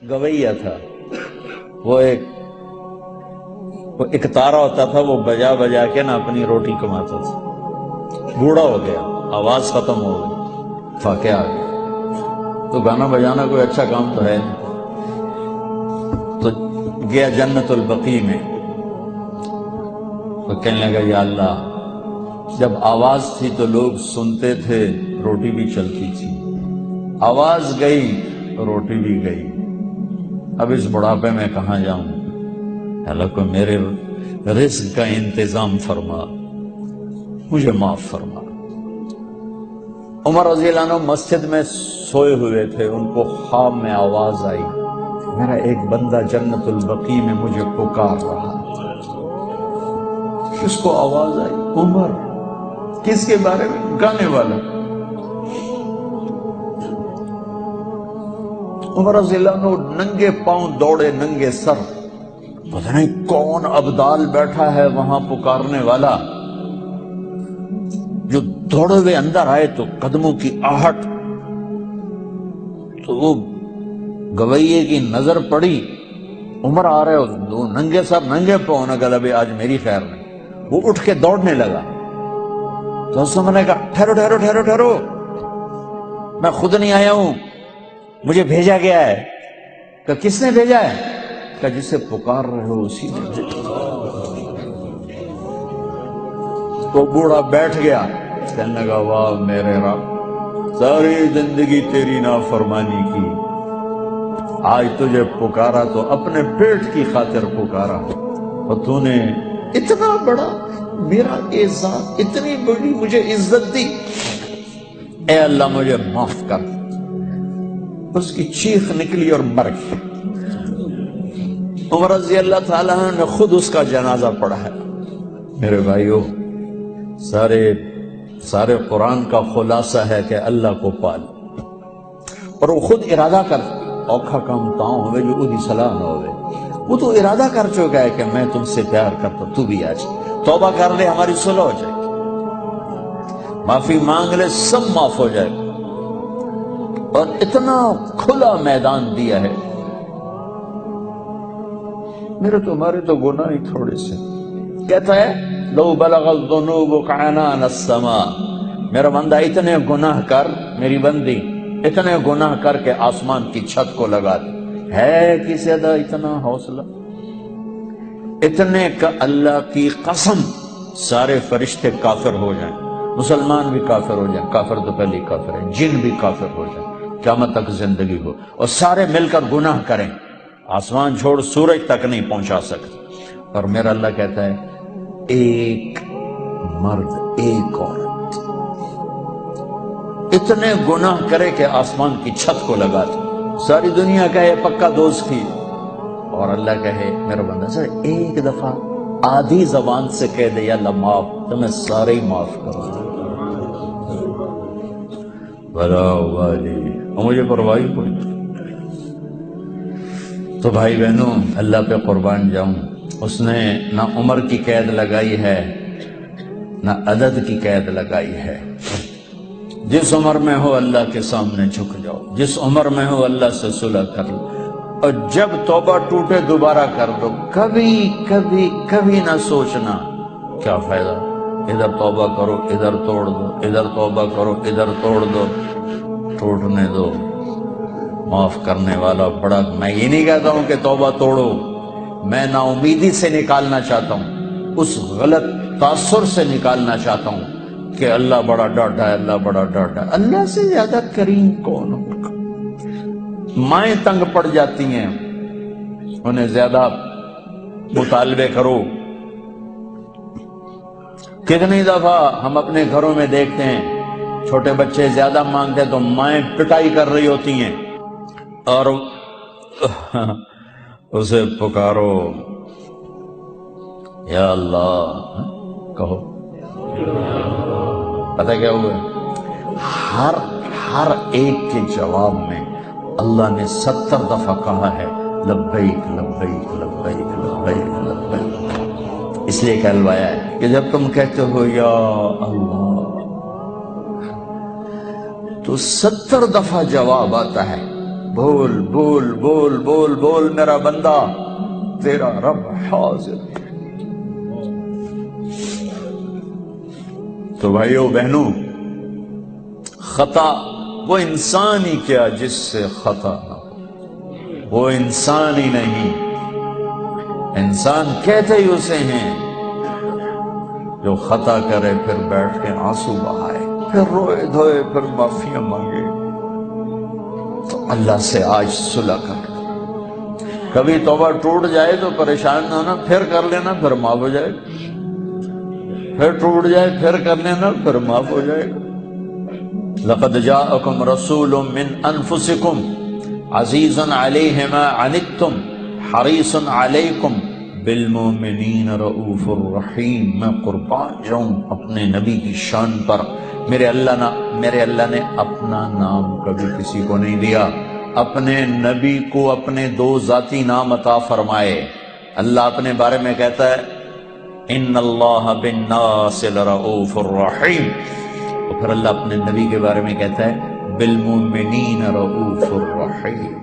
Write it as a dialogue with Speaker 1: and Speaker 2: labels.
Speaker 1: گویا تھا، وہ ایک تارا ہوتا تھا، وہ بجا بجا کے نا اپنی روٹی کماتا تھا۔ بوڑھا ہو گیا، آواز ختم ہو گئی، فاقہ آ گیا، تو گانا بجانا کوئی اچھا کام تو ہے نہیں، تو گیا جنت البقیع میں، تو کہنے لگا یا اللہ، جب آواز تھی تو لوگ سنتے تھے، روٹی بھی چلتی تھی، آواز گئی روٹی بھی گئی، اب اس بڑھاپے میں کہاں جاؤں؟ اللہ کو میرے رزق کا انتظام فرما، مجھے معاف فرما۔ عمر رضی اللہ عنہ مسجد میں سوئے ہوئے تھے، ان کو خواب میں آواز آئی، میرا ایک بندہ جنت البقیع میں مجھے پکار رہا۔ کس کو آواز آئی؟ عمر۔ کس کے بارے میں؟ گانے والا۔ عمر رضی اللہ عنہ ننگے پاؤں دوڑے، ننگے سر، پتہ نہیں کون ابدال بیٹھا ہے وہاں پکارنے والا، جو دوڑے ہوئے اندر آئے تو قدموں کی آہٹ، تو وہ گویے کی نظر پڑی، عمر آ رہے ہو، دو ننگے سر ننگے پاؤں، نے کہا ابھی آج میری خیر نہیں۔ وہ اٹھ کے دوڑنے لگا، تو عمر نے کہا ٹھہرو ٹھہرو ٹھہرو ٹھہرو، میں خود نہیں آیا ہوں، مجھے بھیجا گیا ہے۔ کہ کس نے بھیجا ہے؟ کہ جسے پکار رہے ہو اسی نے بھیجا۔ تو بوڑھا بیٹھ گیا، کہنے لگا واہ میرے رب، ساری زندگی تیری نافرمانی کی، آج تجھے پکارا تو اپنے پیٹ کی خاطر پکارا، اور تو نے اتنا بڑا میرا اعزاز، اتنی بڑی مجھے عزت دی، اے اللہ مجھے معاف کر۔ اس کی چیخ نکلی اور مر گئی۔ عمر رضی اللہ تعالیٰ عنہ نے خود اس کا جنازہ پڑھا ہے۔ میرے بھائیو، سارے قرآن کا خلاصہ ہے کہ اللہ کو پال، اور وہ خود ارادہ کر، اوکھا کام تاؤں ہوئے جو ادھی صلاح نہ ہوئے، وہ تو ارادہ کر چکا ہے کہ میں تم سے پیار کرتا، تو بھی آج توبہ کر لے، ہماری صلح ہو جائے، معافی مانگ لے، سب معاف ہو جائے، اور اتنا کھلا میدان دیا ہے۔ میرے تمہارے تو گناہ ہی تھوڑے سے، کہتا ہے لو بلغ الذنوب عنان السماء، میرا بندہ اتنے گناہ کر، میری بندی اتنے گناہ کر کے آسمان کی چھت کو لگا دے، ہے کسی ادا اتنا حوصلہ؟ اتنے کا اللہ کی قسم سارے فرشتے کافر ہو جائیں، مسلمان بھی کافر ہو جائیں، کافر تو پہلے کافر ہے، جن بھی کافر ہو جائیں، قیامت تک زندگی ہو، اور سارے مل کر گناہ کریں، آسمان چھوڑ سورج تک نہیں پہنچا سکتے، اور میرا اللہ کہتا ہے ایک مرد ایک عورت اتنے گناہ کرے کہ آسمان کی چھت کو لگا دے، ساری دنیا کہے پکا دوست تھی، اور اللہ کہے میرا بندہ سر ایک دفعہ آدھی زبان سے کہہ دے یا اللہ معاف، تو میں سارے ہی معاف کروں، بلا والی، اور مجھے پرواہی کوئی نہیں۔ تو بھائی بہنوں، اللہ پہ قربان جاؤں، اس نے نہ عمر کی قید لگائی ہے، نہ عدد کی قید لگائی ہے۔ جس عمر میں ہو اللہ کے سامنے جھک جاؤ، جس عمر میں ہو اللہ سے صلح کر لو، اور جب توبہ ٹوٹے دوبارہ کر دو، کبھی کبھی کبھی نہ سوچنا کیا فائدہ، ادھر توبہ کرو ادھر توڑ دو، ادھر توبہ کرو ادھر توڑ دو، ٹوٹنے دو، معاف کرنے والا بڑا۔ میں یہ نہیں کہتا ہوں کہ توبہ توڑو، میں نا امیدی سے نکالنا چاہتا ہوں، اس غلط تاثر سے نکالنا چاہتا ہوں کہ اللہ بڑا ڈاڈا ہے، اللہ بڑا ڈاڈا ہے۔ اللہ سے زیادہ کریم کون ہوگا؟ مائیں تنگ پڑ جاتی ہیں، انہیں زیادہ مطالبے کرو۔ کتنی دفعہ ہم اپنے گھروں میں دیکھتے ہیں چھوٹے بچے زیادہ مانگتے تو مائیں پٹائی کر رہی ہوتی ہیں، اور اسے پکارو یا اللہ، کہو پتہ کیا ہوا؟ ہر ایک کے جواب میں اللہ نے 70 دفعہ کہا ہے لبیک لبیک لبیک لبیک لبیک، اس لیے کہلوایا ہے کہ جب تم کہتے ہو یا اللہ تو 70 دفعہ جواب آتا ہے، بول بول بول بول بول میرا بندہ، تیرا رب حاضر ہے۔ تو بھائیو بہنوں، خطا وہ انسان ہی کیا جس سے خطا نہ ہو، وہ انسان ہی نہیں، انسان کہتے ہی اسے ہیں جو خطا کرے پھر بیٹھ کے آنسو بہائے، پھر روئے دھوئے، پھر معافیاں مانگے۔ تو اللہ سے آج صلح کر، کبھی توبہ ٹوٹ جائے تو پریشان نہ ہونا، پھر کر لینا، پھر معاف ہو جائے گا، پھر ٹوٹ جائے پھر کر لینا، پھر معاف ہو جائے گا۔ لقد جاءکم رسول من انفسکم عزیز علیہ ما عنتم حریص علیکم بالمؤمنین رؤوف الرحیم۔ میں قربان جاؤں اپنے نبی کی شان پر، میرے اللہ نے اپنا نام کبھی کسی کو نہیں دیا، اپنے نبی کو اپنے دو ذاتی نام عطا فرمائے۔ اللہ اپنے بارے میں کہتا ہے ان اللہ بالناس لرؤوف الرحیم، اور پھر اللہ اپنے نبی کے بارے میں کہتا ہے بالمؤمنین رؤوف الرحیم۔